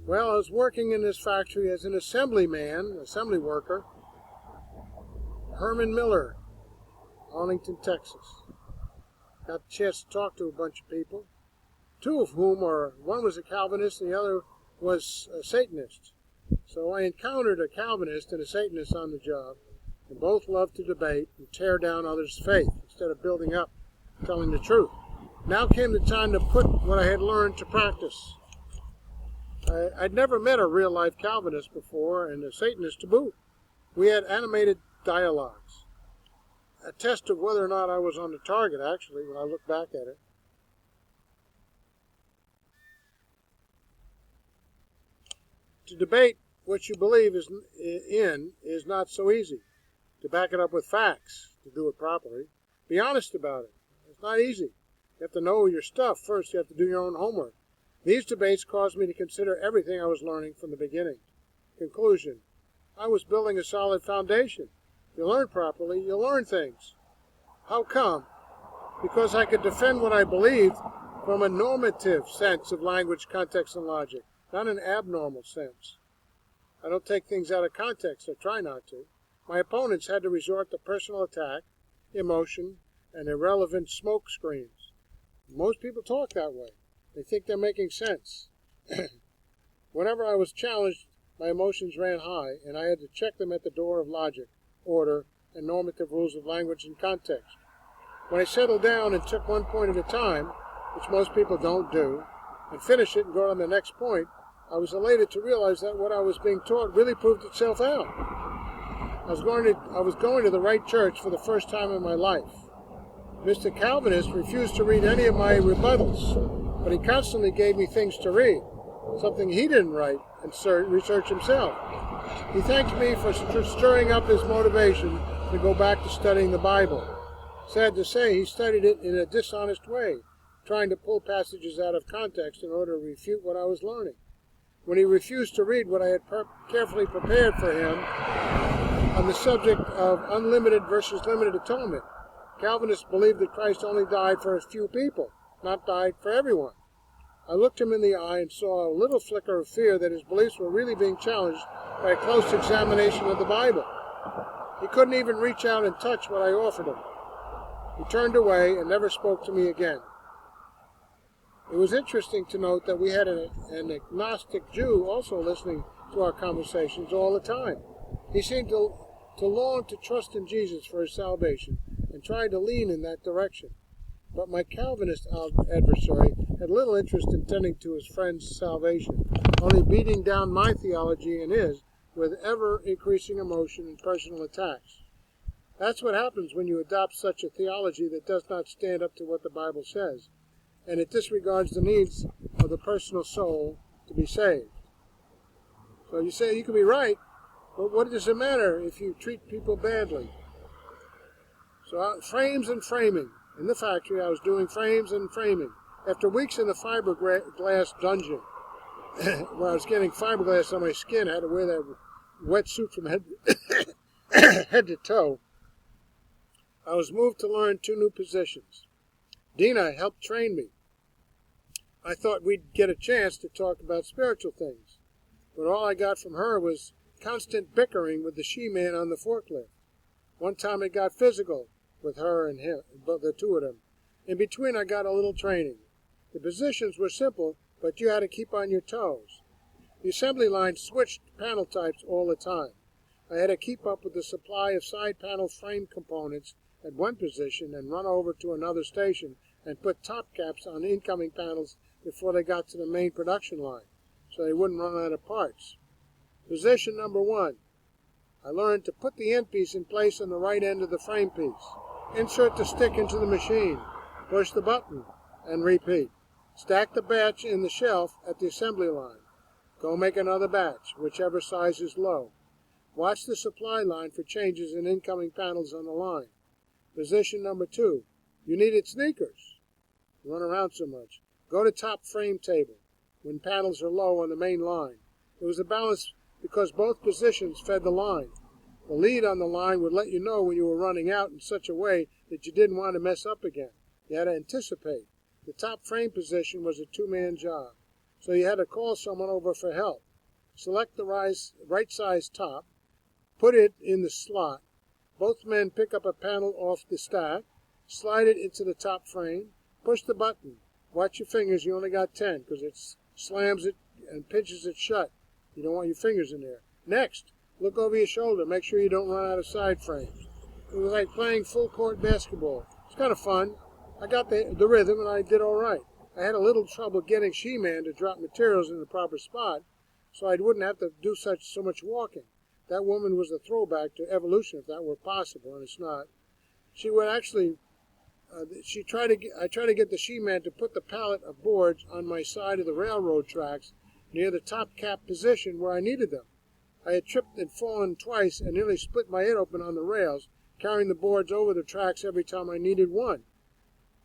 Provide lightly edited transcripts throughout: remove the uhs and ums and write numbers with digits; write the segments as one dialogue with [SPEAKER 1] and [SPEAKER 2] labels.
[SPEAKER 1] Well, I was working in this factory as an assembly worker, Herman Miller, Arlington, Texas. Got the chance to talk to a bunch of people, two of whom one was a Calvinist and the other was a Satanist. So I encountered a Calvinist and a Satanist on the job, and both loved to debate and tear down others' faith instead of building up, telling the truth. Now came the time to put what I had learned to practice. I'd never met a real-life Calvinist before, and a Satanist to boot. We had animated dialogues. A test of whether or not I was on the target, actually, when I look back at it. To debate what you believe is not so easy. To back it up with facts, to do it properly. Be honest about it. It's not easy. You have to know your stuff first. You have to do your own homework. These debates caused me to consider everything I was learning from the beginning. Conclusion. I was building a solid foundation. If you learn properly, you'll learn things. How come? Because I could defend what I believed from a normative sense of language, context, and logic, not an abnormal sense. I don't take things out of context. I try not to. My opponents had to resort to personal attack, emotion, and irrelevant smoke screens. Most people talk that way. They think they're making sense. Whenever I was challenged, my emotions ran high, and I had to check them at the door of logic, order, and normative rules of language and context. When I settled down and took one point at a time, which most people don't do, and finish it and go on the next point, I was elated to realize that what I was being taught really proved itself out. I was going to the right church for the first time in my life. Mr. Calvinist refused to read any of my rebuttals, but he constantly gave me things to read, something he didn't write and research himself. He thanked me for stirring up his motivation to go back to studying the Bible. Sad to say, he studied it in a dishonest way, trying to pull passages out of context in order to refute what I was learning. When he refused to read what I had carefully prepared for him on the subject of unlimited versus limited atonement, Calvinists believed that Christ only died for a few people, not died for everyone. I looked him in the eye and saw a little flicker of fear that his beliefs were really being challenged by a close examination of the Bible. He couldn't even reach out and touch what I offered him. He turned away and never spoke to me again. It was interesting to note that we had an agnostic Jew also listening to our conversations all the time. He seemed to long to trust in Jesus for his salvation and tried to lean in that direction. But my Calvinist adversary had little interest in tending to his friend's salvation, only beating down my theology and his with ever-increasing emotion and personal attacks. That's what happens when you adopt such a theology that does not stand up to what the Bible says, and it disregards the needs of the personal soul to be saved. So you say you can be right, but what does it matter if you treat people badly? So frames and framing. In the factory, I was doing frames and framing. After weeks in the fiberglass dungeon, where I was getting fiberglass on my skin, I had to wear that wetsuit from head to toe, I was moved to learn two new positions. Dena helped train me. I thought we'd get a chance to talk about spiritual things, but all I got from her was constant bickering with the she-man on the forklift. One time it got physical with her and him, the two of them. In between, I got a little training. The positions were simple, but you had to keep on your toes. The assembly line switched panel types all the time. I had to keep up with the supply of side panel frame components at one position and run over to another station and put top caps on incoming panels before they got to the main production line, so they wouldn't run out of parts. Position number 1. I learned to put the end piece in place on the right end of the frame piece. Insert the stick into the machine, push the button, and repeat. Stack the batch in the shelf at the assembly line. Go make another batch, whichever size is low. Watch the supply line for changes in incoming panels on the line. Position number 2. You needed sneakers. Run around so much. Go to top frame table when panels are low on the main line. It was a balance because both positions fed the line. The lead on the line would let you know when you were running out in such a way that you didn't want to mess up again. You had to anticipate. The top frame position was a two-man job. so you had to call someone over for help. Select the right size top, put it in the slot. Both men pick up a panel off the stack, slide it into the top frame, push the button. Watch your fingers, you only got 10 because it slams it and pinches it shut. You don't want your fingers in there. Next, look over your shoulder, make sure you don't run out of side frames. It was like playing full court basketball. It's kind of fun. I got the rhythm and I did all right. I had a little trouble getting She-Man to drop materials in the proper spot so I wouldn't have to do so much walking. That woman was a throwback to evolution if that were possible, and it's not. She would actually, I tried to get the She-Man to put the pallet of boards on my side of the railroad tracks near the top cap position where I needed them. I had tripped and fallen twice and nearly split my head open on the rails, carrying the boards over the tracks every time I needed one.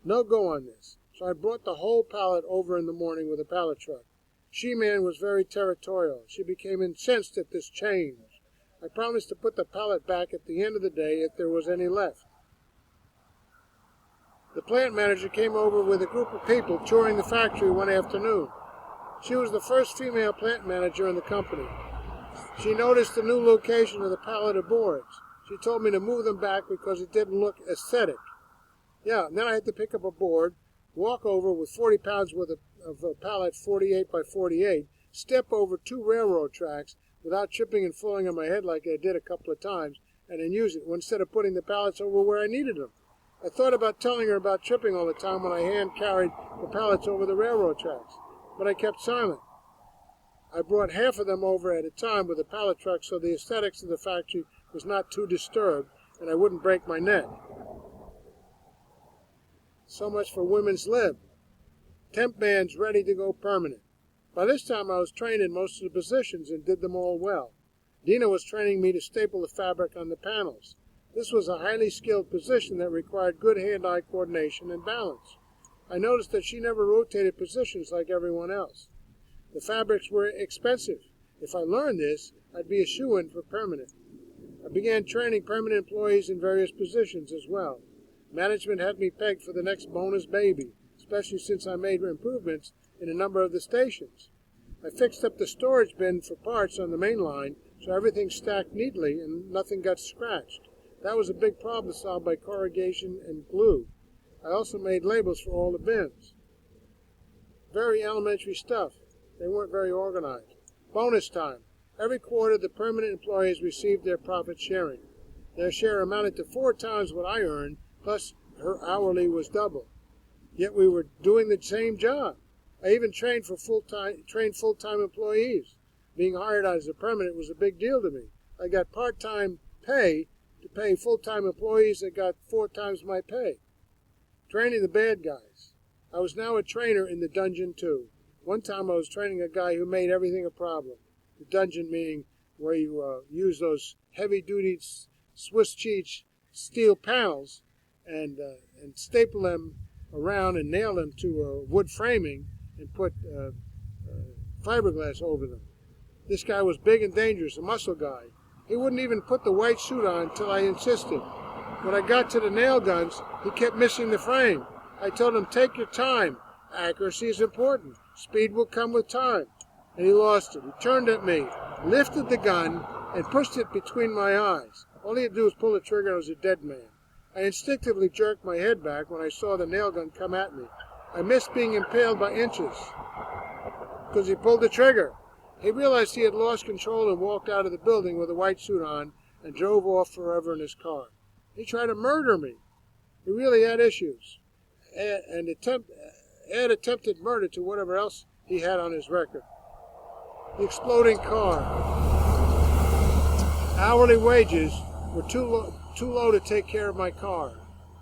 [SPEAKER 1] No go on this. So I brought the whole pallet over in the morning with a pallet truck. She-Man was very territorial. She became incensed at this change. I promised to put the pallet back at the end of the day if there was any left. The plant manager came over with a group of people touring the factory one afternoon. She was the first female plant manager in the company. She noticed the new location of the pallet of boards. She told me to move them back because it didn't look aesthetic. Yeah, and then I had to pick up a board, walk over with 40 pounds worth of a pallet 48 by 48, step over 2 railroad tracks without tripping and falling on my head like I did a couple of times, and then use it instead of putting the pallets over where I needed them. I thought about telling her about tripping all the time when I hand carried the pallets over the railroad tracks, but I kept silent. I brought half of them over at a time with a pallet truck so the aesthetics of the factory was not too disturbed and I wouldn't break my neck. So much for women's lib. Temp man's ready to go permanent. By this time I was trained in most of the positions and did them all well. Dena was training me to staple the fabric on the panels. This was a highly skilled position that required good hand-eye coordination and balance. I noticed that she never rotated positions like everyone else. The fabrics were expensive. If I learned this, I'd be a shoo-in for permanent. I began training permanent employees in various positions as well. Management had me pegged for the next bonus baby, especially since I made improvements in a number of the stations. I fixed up the storage bin for parts on the main line so everything stacked neatly and nothing got scratched. That was a big problem solved by corrugation and glue. I also made labels for all the bins. Very elementary stuff. They weren't very organized. Bonus time. Every quarter, the permanent employees received their profit sharing. Their share amounted to 4 times what I earned, plus her hourly was double. Yet we were doing the same job. I even trained full-time employees. Being hired as a permanent was a big deal to me. I got part-time pay to pay full-time employees that got 4 times my pay. Training the bad guys. I was now a trainer in the dungeon, too. One time I was training a guy who made everything a problem. The dungeon meaning where you use those heavy-duty Swiss cheese steel panels and staple them around and nail them to wood framing and put fiberglass over them. This guy was big and dangerous, a muscle guy. He wouldn't even put the white suit on until I insisted. When I got to the nail guns, he kept missing the frame. I told him, take your time. Accuracy is important. Speed will come with time. And he lost it. He turned at me, lifted the gun, and pushed it between my eyes. All he had to do was pull the trigger and I was a dead man. I instinctively jerked my head back when I saw the nail gun come at me. I missed being impaled by inches because he pulled the trigger. He realized he had lost control and walked out of the building with a white suit on and drove off forever in his car. He tried to murder me. He really had issues and attempted murder to whatever else he had on his record. The exploding car. Hourly wages were too low to take care of my car.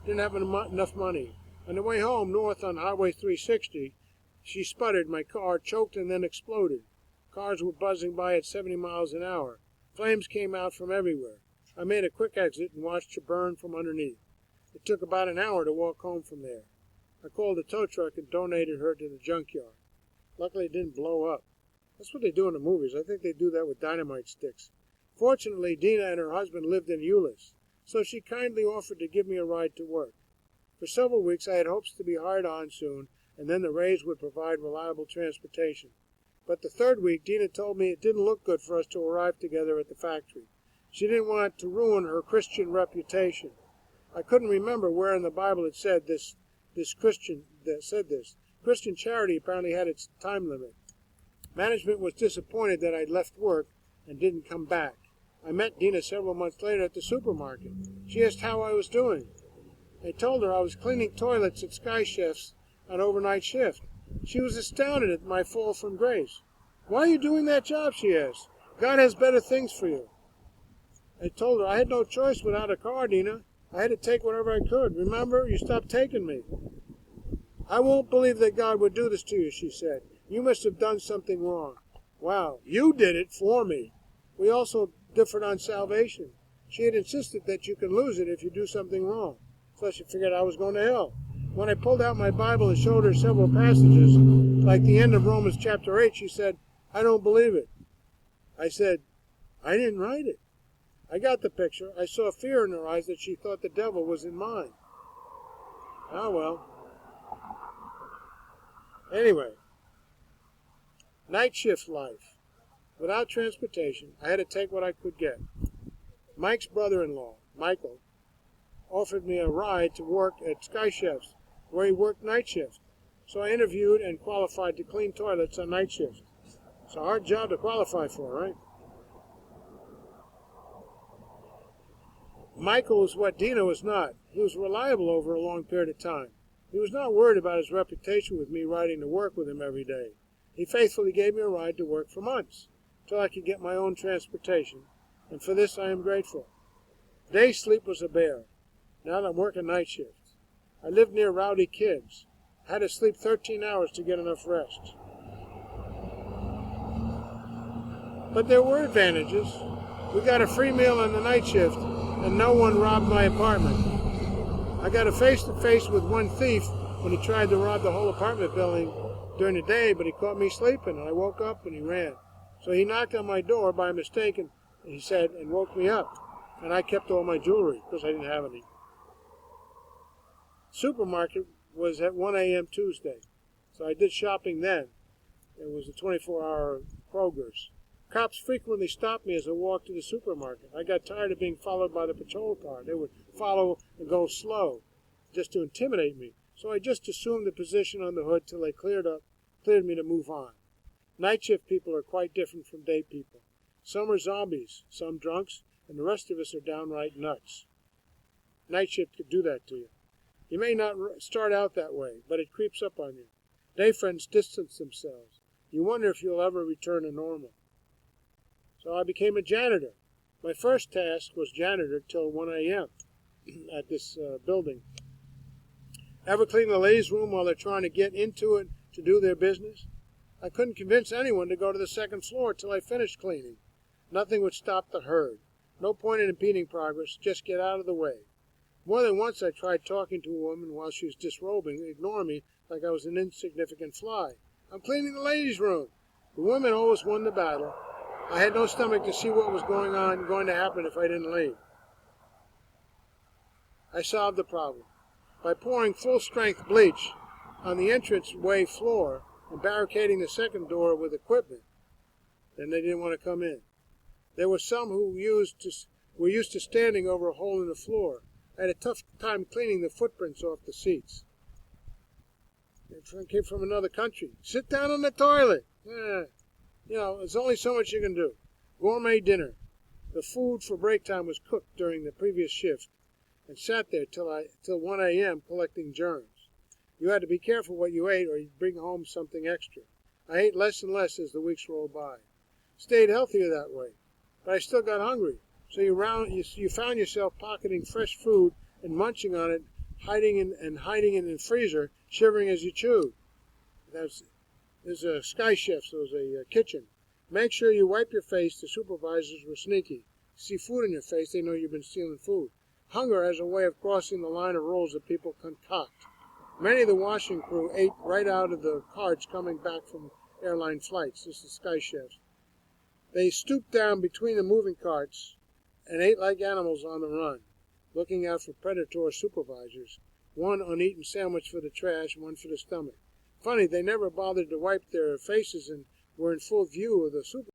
[SPEAKER 1] Didn't have enough money. On the way home north on Highway 360, she sputtered. My car choked and then exploded. Cars were buzzing by at 70 miles an hour. Flames came out from everywhere. I made a quick exit and watched her burn from underneath. It took about an hour to walk home from there. I called a tow truck and donated her to the junkyard. Luckily, it didn't blow up. That's what they do in the movies. I think they do that with dynamite sticks. Fortunately, Dena and her husband lived in Euless, so she kindly offered to give me a ride to work. For several weeks, I had hopes to be hired on soon, and then the Rays would provide reliable transportation. But the third week, Dena told me it didn't look good for us to arrive together at the factory. She didn't want to ruin her Christian reputation. I couldn't remember where in the Bible it said this. Christian charity apparently had its time limit. Management was disappointed that I'd left work and didn't come back. I met Dena several months later at the supermarket. She asked how I was doing. I told her I was cleaning toilets at Sky Chef's on overnight shift. She was astounded at my fall from grace. "Why are you doing that job?" she asked. "God has better things for you." I told her I had no choice without a car, Dena. I had to take whatever I could. Remember, you stopped taking me. "I won't believe that God would do this to you," she said. "You must have done something wrong." "Wow, you did it for me." We also differed on salvation. She had insisted that you can lose it if you do something wrong. So she figured I was going to hell. When I pulled out my Bible and showed her several passages, like the end of Romans chapter 8, she said, "I don't believe it." I said, "I didn't write it." I got the picture. I saw fear in her eyes that she thought the devil was in mine. Ah, well. Anyway, night shift life. Without transportation, I had to take what I could get. Mike's brother-in-law, Michael, offered me a ride to work at Sky Chef's, where he worked night shift. So I interviewed and qualified to clean toilets on night shift. It's a hard job to qualify for, right? Michael was what Dena was not. He was reliable over a long period of time. He was not worried about his reputation with me riding to work with him every day. He faithfully gave me a ride to work for months, till I could get my own transportation, and for this I am grateful. Day sleep was a bear. Now that I'm working night shifts. I lived near rowdy kids. I had to sleep 13 hours to get enough rest. But there were advantages. We got a free meal on the night shift, and no one robbed my apartment. I got a face-to-face with one thief when he tried to rob the whole apartment building during the day, but he caught me sleeping, and I woke up and he ran. So he knocked on my door by mistake, and he said, and woke me up. And I kept all my jewelry, because I didn't have any. Supermarket was at 1 a.m. Tuesday, so I did shopping then. It was a 24-hour Kroger's. Cops frequently stopped me as I walked to the supermarket. I got tired of being followed by the patrol car. They would follow and go slow, just to intimidate me. So I just assumed the position on the hood till they cleared me to move on. Night shift people are quite different from day people. Some are zombies, some drunks, and the rest of us are downright nuts. Night shift could do that to you. You may not start out that way, but it creeps up on you. Day friends distance themselves. You wonder if you'll ever return to normal. So I became a janitor. My first task was janitor till 1 a.m. at this building. Ever clean the ladies' room while they're trying to get into it to do their business? I couldn't convince anyone to go to the second floor till I finished cleaning. Nothing would stop the herd. No point in impeding progress, just get out of the way. More than once I tried talking to a woman while she was disrobing, ignoring me like I was an insignificant fly. "I'm cleaning the ladies' room." The women always won the battle. I had no stomach to see what was going to happen if I didn't leave. I solved the problem by pouring full-strength bleach on the entranceway floor and barricading the second door with equipment. Then they didn't want to come in. There were some who were used to standing over a hole in the floor. I had a tough time cleaning the footprints off the seats. They came from another country. "Sit down on the toilet." There's only so much you can do. Gourmet dinner. The food for break time was cooked during the previous shift and sat there till 1 a.m. collecting germs. You had to be careful what you ate or you'd bring home something extra. I ate less and less as the weeks rolled by. Stayed healthier that way, but I still got hungry. So you found yourself pocketing fresh food and munching on it, hiding it in the freezer, shivering as you chewed. There's a Sky Chef, so there's a kitchen. Make sure you wipe your face. The supervisors were sneaky. See food in your face, they know you've been stealing food. Hunger has a way of crossing the line of rules that people concoct. Many of the washing crew ate right out of the carts coming back from airline flights. This is Sky Chefs. They stooped down between the moving carts and ate like animals on the run, looking out for predator supervisors, one uneaten sandwich for the trash, one for the stomach. Funny, they never bothered to wipe their faces and were in full view of the super